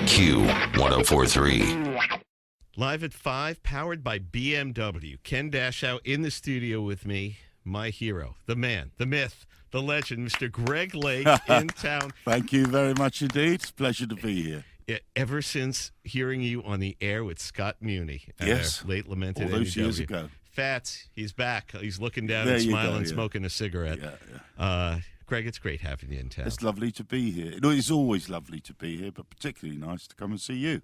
Q104.3. Live at 5, powered by BMW. Ken Dashow in the studio with me, my hero, the man, the myth, the legend, Mr. Greg Lake in town. Thank you very much indeed. It's a pleasure to be here. Ever since hearing you on the air with Scott Muni, Yes, late lamented all those NEW. years ago. Fats, he's back. He's looking down There and you smiling, go, yeah. smoking a cigarette. Yeah. Greg, it's great having you in town. It's lovely to be here. It's always lovely to be here, but particularly nice to come and see you.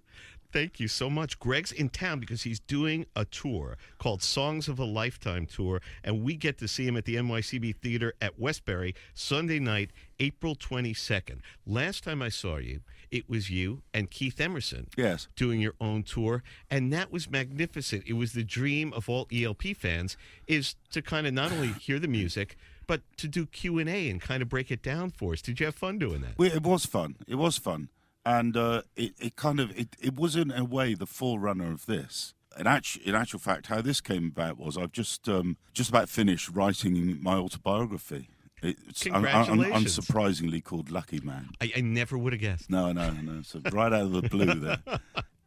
Thank you so much. Greg's in town because he's doing a tour called Songs of a Lifetime Tour, and we get to see him at the NYC Theater at Westbury Sunday night, April 22nd. Last time I saw you, it was you and Keith Emerson Yes. doing your own tour, and that was magnificent. It was the dream of all ELP fans, is to kind of not only hear the music, but to do Q&A and kind of break it down for us. Did you have fun doing that? Well, it was fun. It was fun. And it was in a way the forerunner of this. In actual fact, how this came about was I've just about finished writing my autobiography. It's Congratulations. unsurprisingly called Lucky Man. I never would have guessed. No. So right out of the blue there.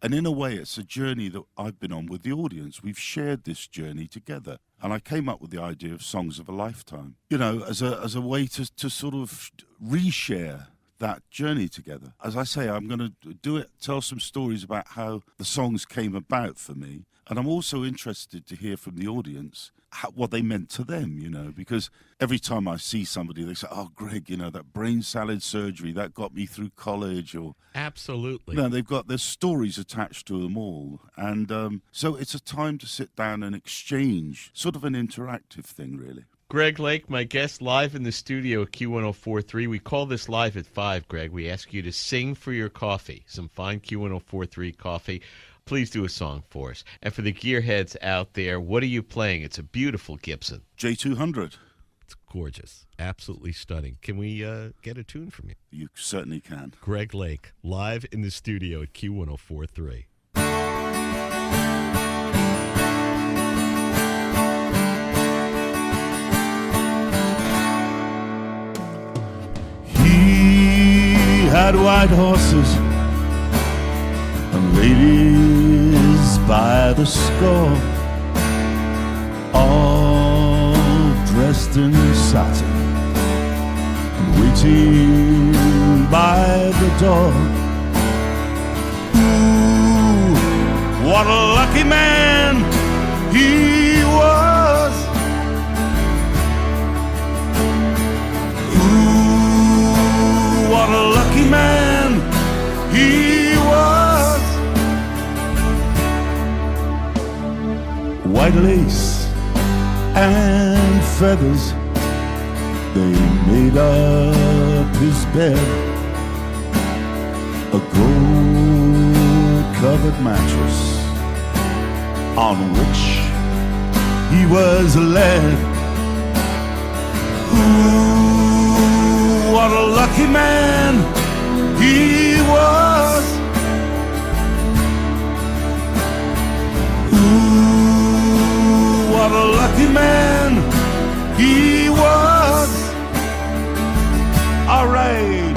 And in a way, it's a journey that I've been on with the audience. We've shared this journey together. And I came up with the idea of Songs of a Lifetime, as a way to sort of reshare that journey together. As I say, I'm going to tell some stories about how the songs came about for me. And I'm also interested to hear from the audience what they meant to them, because every time I see somebody, they say, oh, Greg, that brain salad surgery, that got me through college. Or Absolutely. There's stories attached to them all. And so it's a time to sit down and exchange, sort of an interactive thing, really. Greg Lake, my guest, live in the studio at Q104.3. We call this Live at 5, Greg. We ask you to sing for your coffee, some fine Q104.3 coffee. Please do a song for us. And for the gearheads out there, what are you playing? It's a beautiful Gibson. J200. It's gorgeous. Absolutely stunning. Can we get a tune from you? You certainly can. Greg Lake, live in the studio at Q104.3. Had white horses and ladies by the score, all dressed in satin, waiting by the door. Ooh, what a lucky man he was. What a lucky man he was. White lace and feathers, they made up his bed. A gold-covered mattress on which he was led. Ooh, what a lucky man he was. Ooh, what a lucky man he was. All right.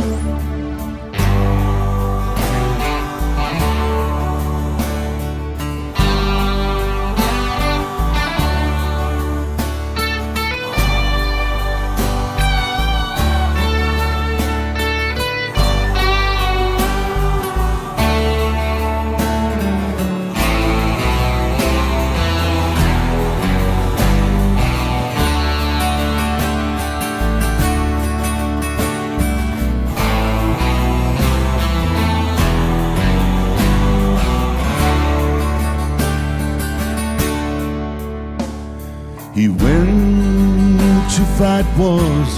He went to fight wars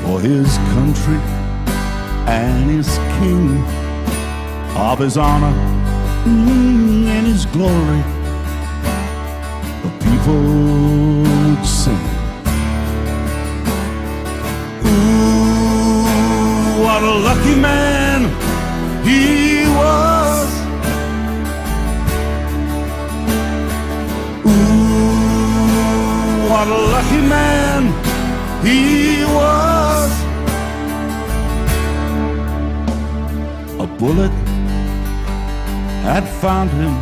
for his country and his king, of his honor and his glory. The people would sing. Ooh, what a lucky man he was. What a lucky man he was. A bullet had found him.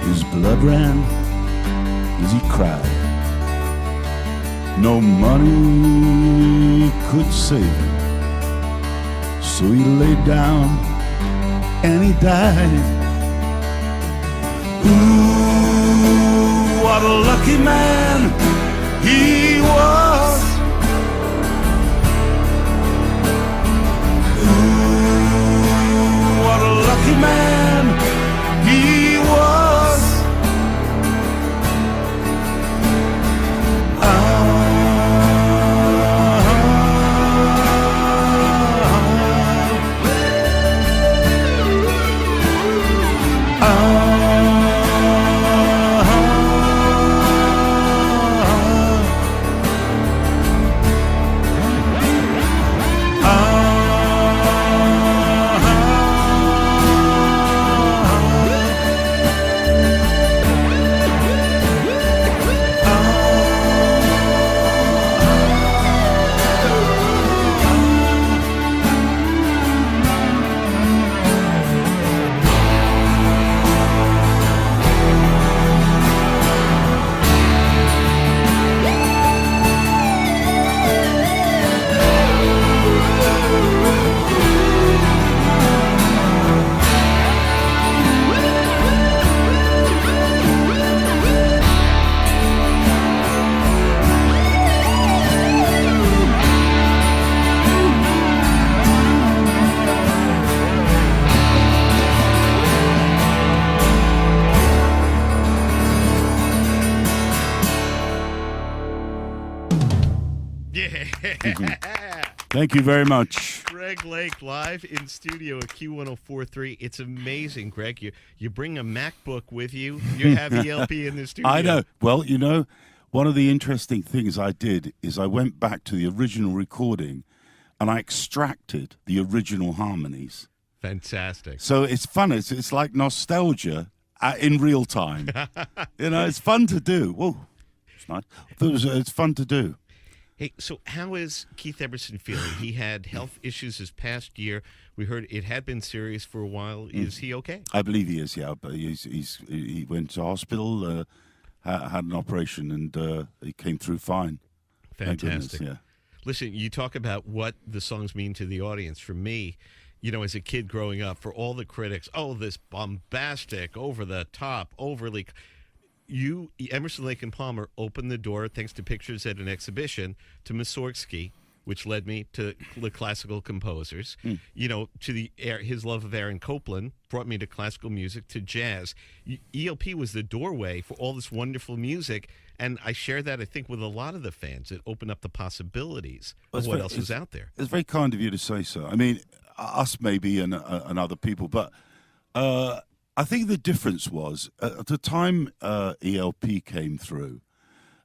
His blood ran as he cried. No money could save him, so he laid down and he died. Ooh, what a lucky man he was. Ooh, what a lucky man he was. Thank you very much. Greg Lake live in studio at Q104.3. It's amazing, Greg. You bring a MacBook with you. You have ELP in the studio. I know. Well, you know, one of the interesting things I did is I went back to the original recording and I extracted the original harmonies. Fantastic. So it's fun. It's like nostalgia in real time. You know, it's fun to do. Whoa, it's nice. It's fun to do. Hey, so how is Keith Emerson feeling? He had health issues this past year. We heard it had been serious for a while. Is he okay? I believe he is, yeah. But he went to hospital, had an operation, and he came through fine. Fantastic. Goodness, yeah. Listen, you talk about what the songs mean to the audience. For me, you know, as a kid growing up, for all the critics, oh, this bombastic, over-the-top, overly... You, Emerson, Lake and Palmer, opened the door, thanks to pictures at an exhibition, to Mussorgsky, which led me to the classical composers. You know, to his love of Aaron Copland brought me to classical music, to jazz. ELP was the doorway for all this wonderful music, and I share that, I think, with a lot of the fans. It opened up the possibilities of what else is out there. It's very kind of you to say so. I mean, us maybe and other people, but... I think the difference was, at the time ELP came through,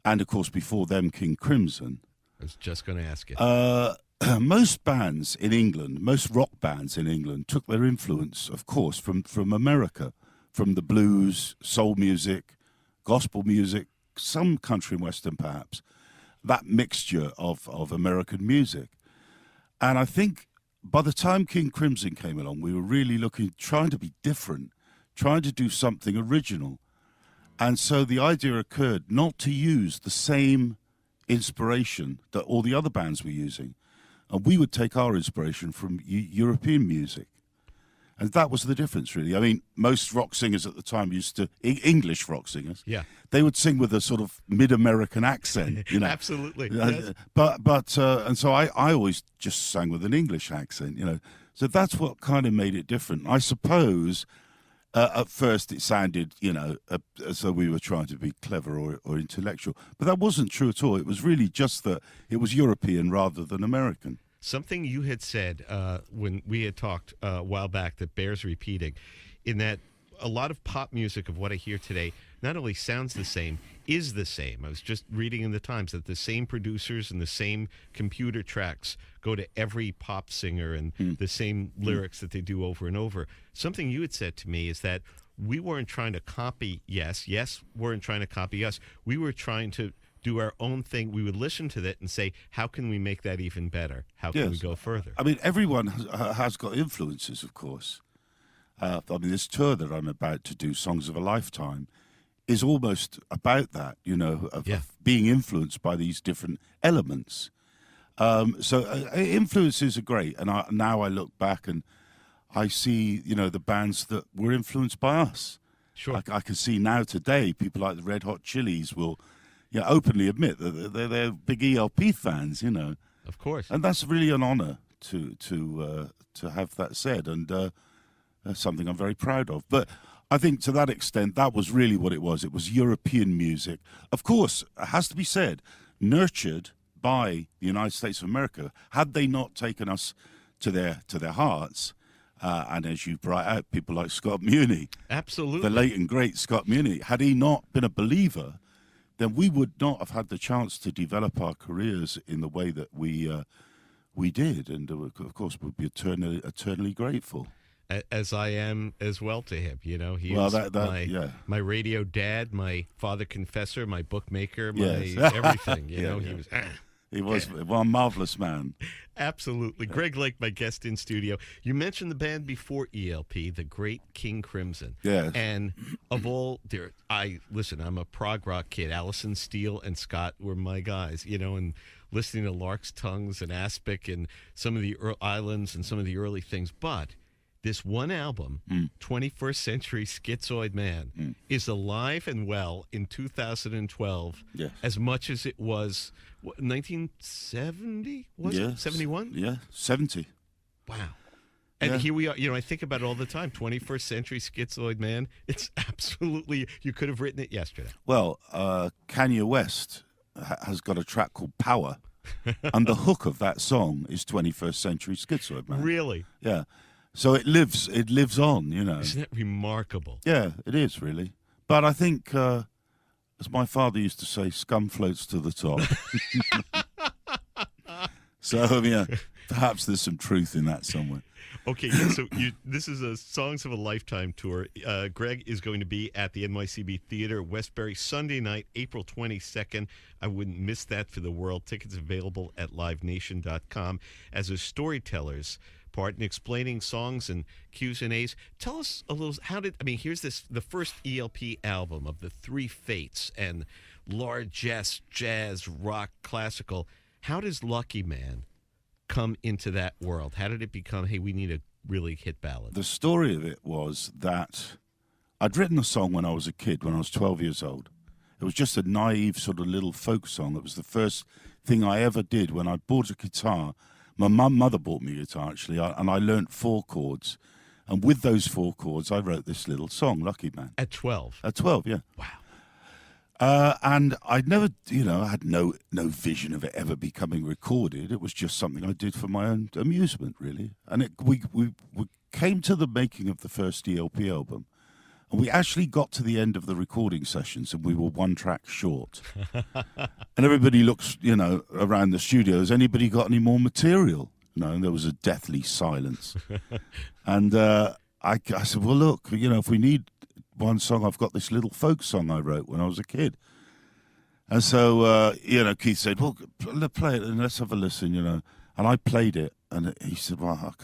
and of course before them King Crimson. I was just going to ask you. Most bands in England, most rock bands in England, took their influence, of course, from America, from the blues, soul music, gospel music, some country and western perhaps, that mixture of American music. And I think by the time King Crimson came along, we were really trying to be different, trying to do something original. And so the idea occurred not to use the same inspiration that all the other bands were using. And we would take our inspiration from European music. And that was the difference, really. I mean, most rock singers at the time English rock singers, yeah, they would sing with a sort of mid-American accent, you know. Absolutely. Yes. And so I always just sang with an English accent, you know. So that's what kind of made it different. I suppose... at first, it sounded, you know, as though we were trying to be clever or intellectual. But that wasn't true at all. It was really just that it was European rather than American. Something you had said when we had talked a while back that bears repeating, in that a lot of pop music of what I hear today not only sounds the same, is the same. I was just reading in the Times that the same producers and the same computer tracks go to every pop singer and the same lyrics that they do over and over. Something you had said to me is that we weren't trying to copy, yes, weren't trying to copy us. We were trying to do our own thing. We would listen to that and say, how can we make that even better? How can we go further? I mean, everyone has got influences, of course. I mean, this tour that I'm about to do, Songs of a Lifetime, is almost about that, of being influenced by these different elements. Influences are great. And now I look back and I see, the bands that were influenced by us. Sure. I can see now today, people like the Red Hot Chilies will openly admit that they're big ELP fans, Of course. And that's really an honor to have that said. And that's something I'm very proud of. But I think to that extent, that was really what it was. It was European music. Of course, it has to be said, nurtured by the United States of America. Had they not taken us to their hearts, and as you brought out, people like Scott Muni. Absolutely. The late and great Scott Muni. Had he not been a believer, then we would not have had the chance to develop our careers in the way that we did. And, of course, we'd be eternally grateful. As I am as well to him. He well, was my radio dad, my father confessor, my bookmaker, my yes. everything. He was... He was a marvelous man. Absolutely. Greg Lake, my guest in studio. You mentioned the band before ELP, the great King Crimson. Yes. And of all, I'm a prog rock kid. Allison Steele and Scott were my guys, and listening to Lark's Tongues and Aspic and some of the Islands and some of the early things. But this one album, 21st Century Schizoid Man, is alive and well in 2012, as much as it was, 1970? Was it? 71? Yeah, 70. Wow. And here we are. I think about it all the time. 21st Century Schizoid Man. It's absolutely, you could have written it yesterday. Well, Kanye West has got a track called Power, and the hook of that song is 21st Century Schizoid Man. Really? Yeah. So it lives on, Isn't that remarkable? Yeah, it is, really. But I think, as my father used to say, scum floats to the top. So, perhaps there's some truth in that somewhere. Okay, so this is a Songs of a Lifetime tour. Greg is going to be at the NYCB Theater, Westbury, Sunday night, April 22nd. I wouldn't miss that for the world. Tickets available at livenation.com. As a storyteller's part in explaining songs and Q's and A's. Tell us a little, here's the first ELP album of the three fates and largesse, jazz, rock, classical. How does Lucky Man come into that world? How did it become, hey, we need a really hit ballad? The story of it was that I'd written a song when I was a kid, when I was 12 years old. It was just a naive sort of little folk song. It was the first thing I ever did when I bought a guitar. My mother bought me a guitar, actually, and I learnt 4 chords. And with those 4 chords, I wrote this little song, Lucky Man. At 12? At 12, yeah. Wow. And I'd never, I had no vision of it ever becoming recorded. It was just something I did for my own amusement, really. And we came to the making of the first ELP album, and we actually got to the end of the recording sessions, and we were 1 track short. And everybody looks, around the studio, has anybody got any more material? And there was a deathly silence. And I said, well, look, if we need one song, I've got this little folk song I wrote when I was a kid. And so, Keith said, well, play it and let's have a listen, And I played it, and he said, well,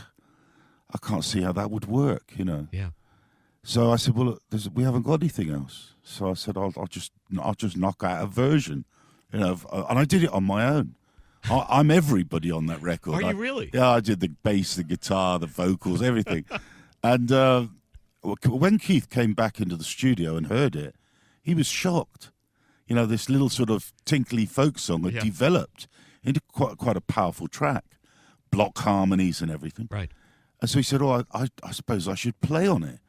I can't see how that would work, Yeah. So I said, well, look, we haven't got anything else. So I said, I'll just knock out a version, and I did it on my own. I'm everybody on that record. Are you really? Yeah, I did the bass, the guitar, the vocals, everything. And when Keith came back into the studio and heard it, he was shocked. This little sort of tinkly folk song had developed into quite a powerful track, block harmonies and everything. Right. And so he said, I suppose I should play on it.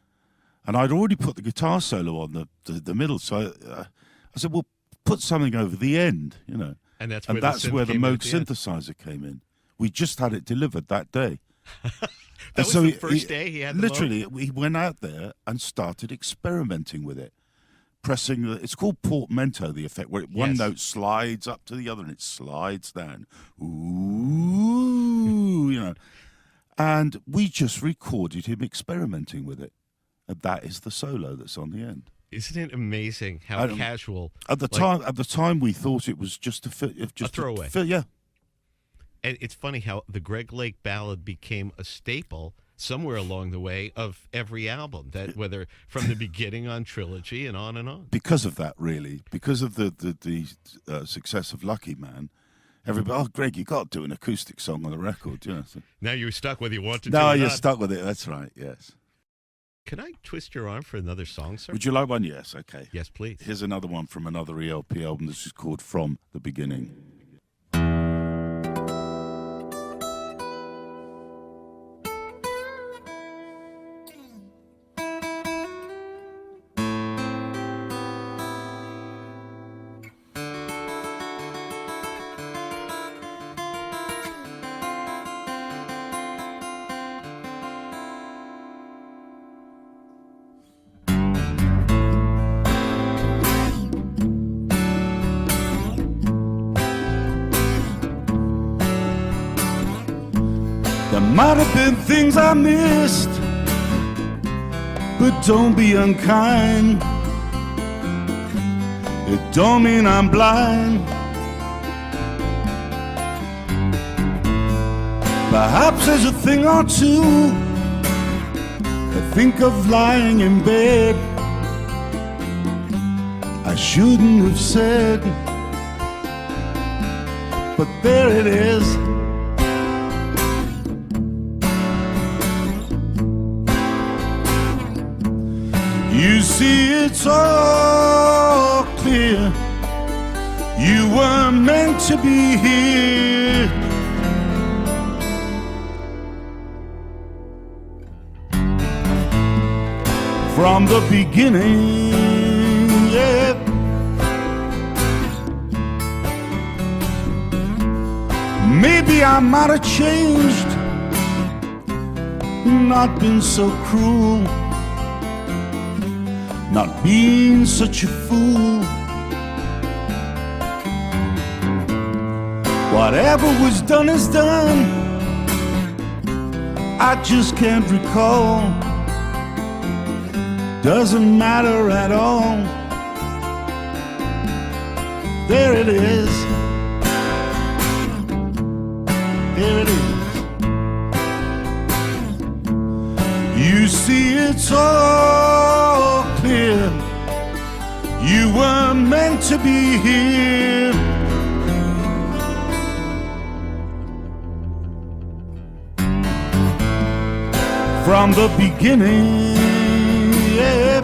And I'd already put the guitar solo on the middle, so I said, well, put something over the end, And that's where the Moog synthesizer came in. We just had it delivered that day. That was the first day he had the literally, he went out there and started experimenting with it. Pressing, it's called portamento, the effect, where one note slides up to the other and it slides down. Ooh, And we just recorded him experimenting with it. And that is the solo that's on the end. Isn't it amazing how casual? At the time, we thought it was just a throwaway. Yeah. And it's funny how the Greg Lake ballad became a staple somewhere along the way of every album, that whether from the beginning on Trilogy and on and on. Because of that, really, because of the success of Lucky Man, everybody, oh, Greg, you got to do an acoustic song on the record. Yeah. So, now you're stuck whether you want to do no, it or you're not. stuck with it. That's right, yes. Can I twist your arm for another song, sir? Would you like one? Yes, okay. Yes, please. Here's another one from another ELP album. This is called From the Beginning. There might have been things I missed, but don't be unkind. It don't mean I'm blind. Perhaps there's a thing or two I think of lying in bed I shouldn't have said, but there it is. You see, it's all clear. You were meant to be here. From the beginning, yeah. Maybe I might have changed, not been so cruel, not being such a fool. Whatever was done is done. I just can't recall. Doesn't matter at all. There it is. There it is. You see, it's all clear. You were meant to be here. From the beginning, yeah.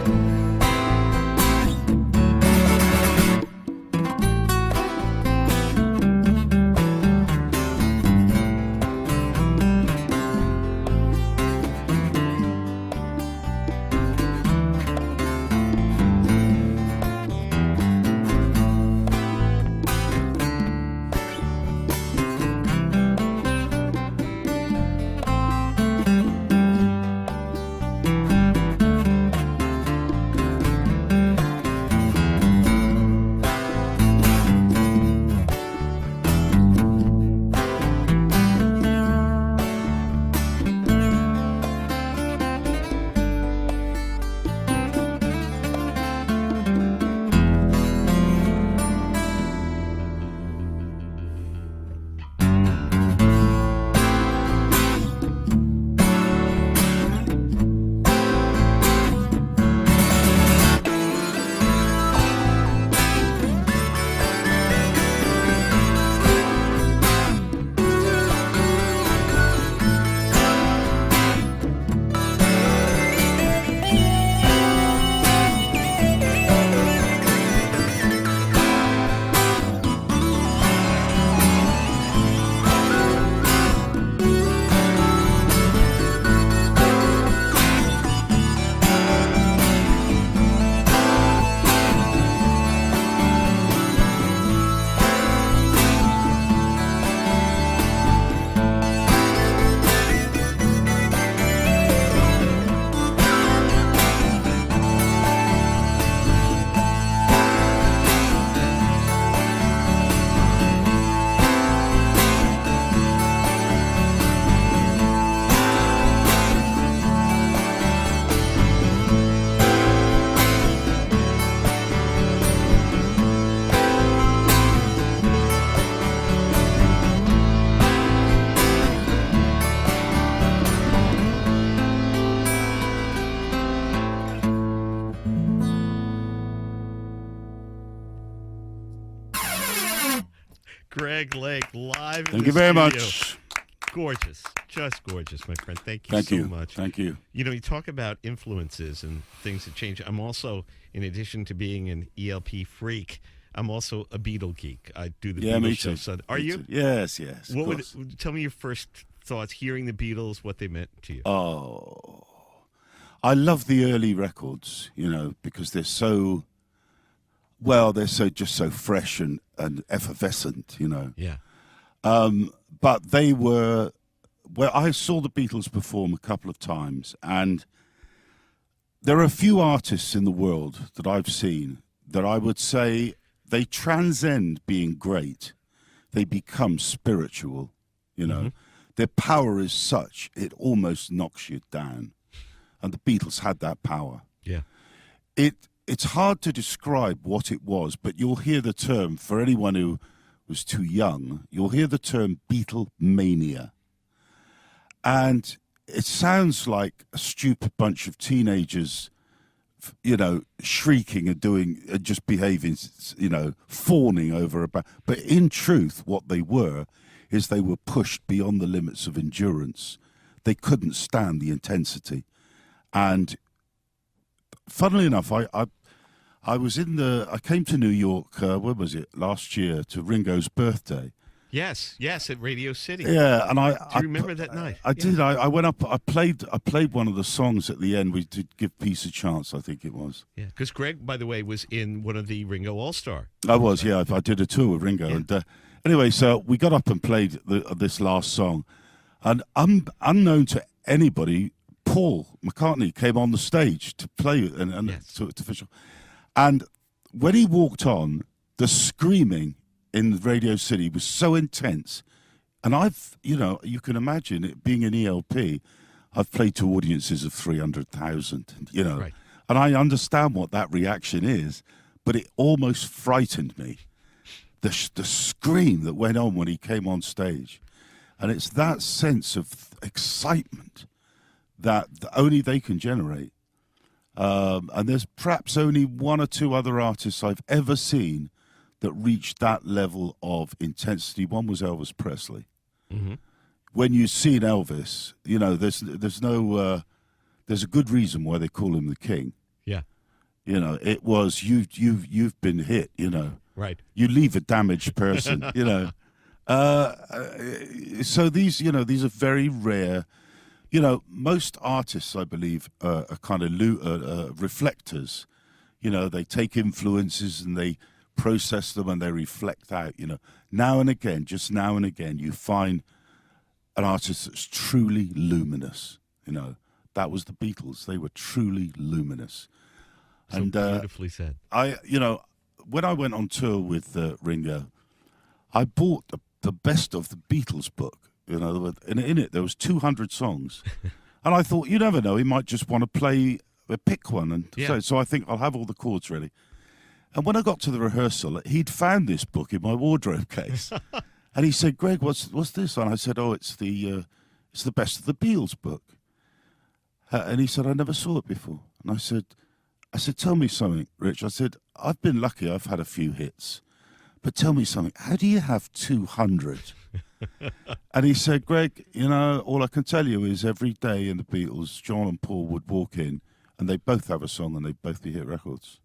Greg Lake live in Thank the you very studio. much. Gorgeous. Just gorgeous, my friend. Thank you Thank so you. much. Thank you. You know, you talk about influences and things that change. I'm also, in addition to being an ELP freak, I'm also a Beatle geek. I do the Yeah, Beatles me show. too. So, are Me you? too. Yes, yes. Of What course. tell me your first thoughts hearing the Beatles, what they meant to you. Oh, I love the early records, because they're so, they're just so fresh and effervescent, Yeah. But they were, I saw the Beatles perform a couple of times, and there are a few artists in the world that I've seen that I would say they transcend being great. They become spiritual, Mm-hmm. Their power is such, it almost knocks you down. And the Beatles had that power. Yeah. It's hard to describe what it was, but you'll hear the term, for anyone who was too young, you'll hear the term Beatlemania. And it sounds like a stupid bunch of teenagers, shrieking and just behaving, fawning over about. But in truth, what they were is they were pushed beyond the limits of endurance. They couldn't stand the intensity. And funnily enough, I came to New York, when was it, last year, to Ringo's birthday. Yes, at Radio City. Yeah, and Do you remember that night? I did. I went up. I played one of the songs at the end. We did give Peace a Chance, I think it was. Yeah, because Greg, by the way, was in one of the Ringo All-Star. I was. Yeah, I did a tour with Ringo, Yeah. and anyway, so we got up and played this last song, and unknown to anybody, Paul McCartney came on the stage to play and Yes. to official, and when he walked on, the screaming in Radio City was so intense. And you can imagine it being an ELP, I've played to audiences of 300,000, Right. and I understand what that reaction is, but it almost frightened me. The scream that went on when he came on stage. And it's that sense of excitement that only they can generate. And there's perhaps only one or two other artists I've ever seen that reached that level of intensity. One was Elvis Presley. Mm-hmm. When you've seen Elvis, there's a good reason why they call him the king. Yeah. It was you've been hit. Right. You leave a damaged person. So these are very rare. Most artists, I believe, are kind of reflectors. They take influences and they process them and they reflect out. Now and again, you find an artist that's truly luminous. That was the Beatles. They were truly luminous. So And beautifully said. when I went on tour with Ringo, I bought the best of the Beatles book. In it there was 200 songs, and I thought, you never know, he might just want to pick one, and Yeah. so I think I'll have all the chords ready. And when I got to the rehearsal, he'd found this book in my wardrobe case, and he said, "Greg, what's this?" And I said, "Oh, it's the best of the Beatles book." And he said, "I never saw it before." And I said, "Tell me something, Rich." I said, "I've been lucky; I've had a few hits, but tell me something. How do you have 200?" And he said, "Greg, all I can tell you is every day in the Beatles, John and Paul would walk in, and they both have a song, and they'd both be hit records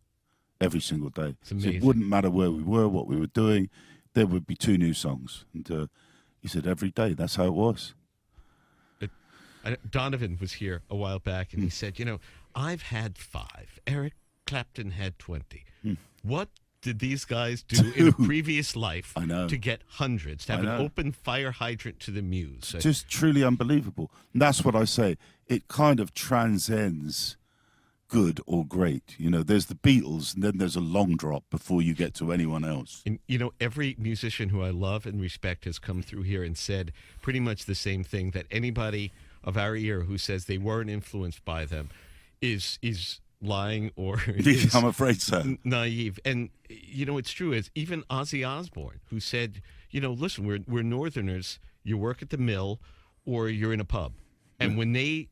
every single day. It's So amazing. it wouldn't matter where we were, what we were doing, there would be 2 new songs." And he said, every day, that's how it was. Donovan was here a while back, and he said, I've had 5. Eric Clapton had 20. What did these guys do in a previous life I know. to get hundreds, to have I an know. open fire hydrant to the muse? Just truly unbelievable. And that's what I say. It kind of transcends good or great. There's the Beatles, and then there's a long drop before you get to anyone else. And, every musician who I love and respect has come through here and said pretty much the same thing, that anybody of our era who says they weren't influenced by them is lying or is I'm afraid so. naive. And, it's true. It's even Ozzy Osbourne, who said, listen, we're Northerners. You work at the mill or you're in a pub. And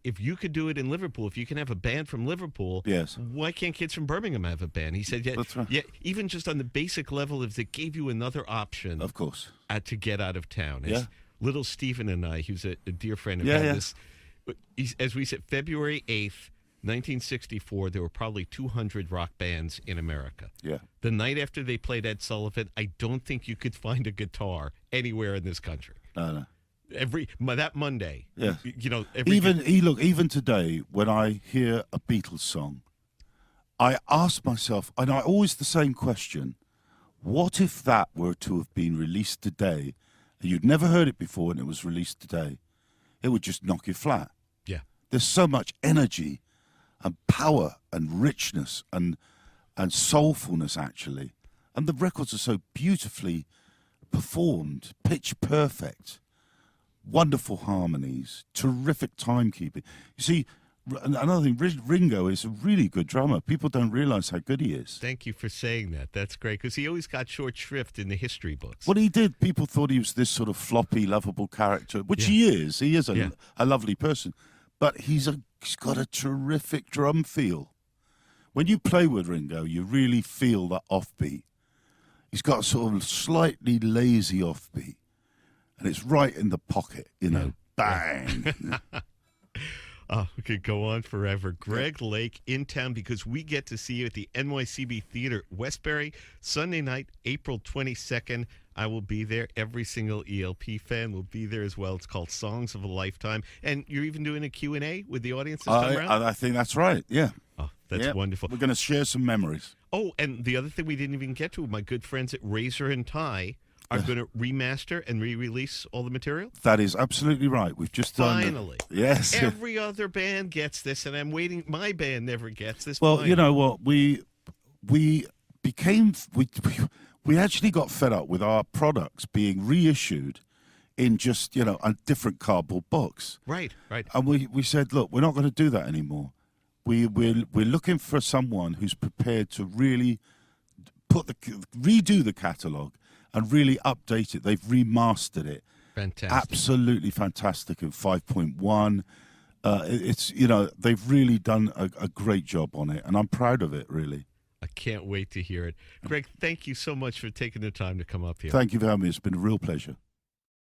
if you could do it in Liverpool, if you can have a band from Liverpool, Yes. why can't kids from Birmingham have a band? He said, yeah, That's right. yeah, even just on the basic level, if it gave you another option Of course. to get out of town. Yeah. As little Stephen and I, who's a dear friend, have Yeah, had yeah. this. As we said, February 8th, 1964, there were probably 200 rock bands in America. Yeah. The night after they played Ed Sullivan, I don't think you could find a guitar anywhere in this country. No. That Monday, Yeah. every Even today, when I hear a Beatles song, I ask myself, and I always the same question: what if that were to have been released today, and you'd never heard it before, and it was released today? It would just knock you flat. yeah, There's so much energy, and power, and richness, and soulfulness actually, and the records are so beautifully performed, pitch perfect. Wonderful harmonies, terrific timekeeping. You see, another thing, Ringo is a really good drummer. People don't realize how good he is. thank you for saying that. That's great, because he always got short shrift in the history books. What he did, people thought he was this sort of floppy, lovable character, which Yeah. he is. He is Yeah. a lovely person. But he's got a terrific drum feel. When you play with Ringo, you really feel that offbeat. He's got a sort of slightly lazy offbeat. And it's right in the pocket, bang. Oh, we could go on forever. Greg Lake in town because we get to see you at the NYCB Theater, Westbury, Sunday night, April 22nd. I will be there. Every single ELP fan will be there as well. It's called Songs of a Lifetime. And you're even doing a Q&A with the audience this time around? I think that's right, yeah. Oh, that's wonderful. We're going to share some memories. Oh, and the other thing we didn't even get to, my good friends at Razor and Tie are going to remaster and re-release all the material? That is absolutely right. We've just done... Finally. Yes. Every other band gets this, and I'm waiting. My band never gets this. Well, Finally. you know what? We actually got fed up with our products being reissued in just, a different cardboard box. Right. And we said, look, we're not going to do that anymore. We're looking for someone who's prepared to really redo the catalogue and really update it. They've remastered it. Fantastic. Absolutely fantastic in 5.1. It's they've really done a great job on it, and I'm proud of it, really. I can't wait to hear it. Greg, thank you so much for taking the time to come up here. Thank you for having me. It's been a real pleasure.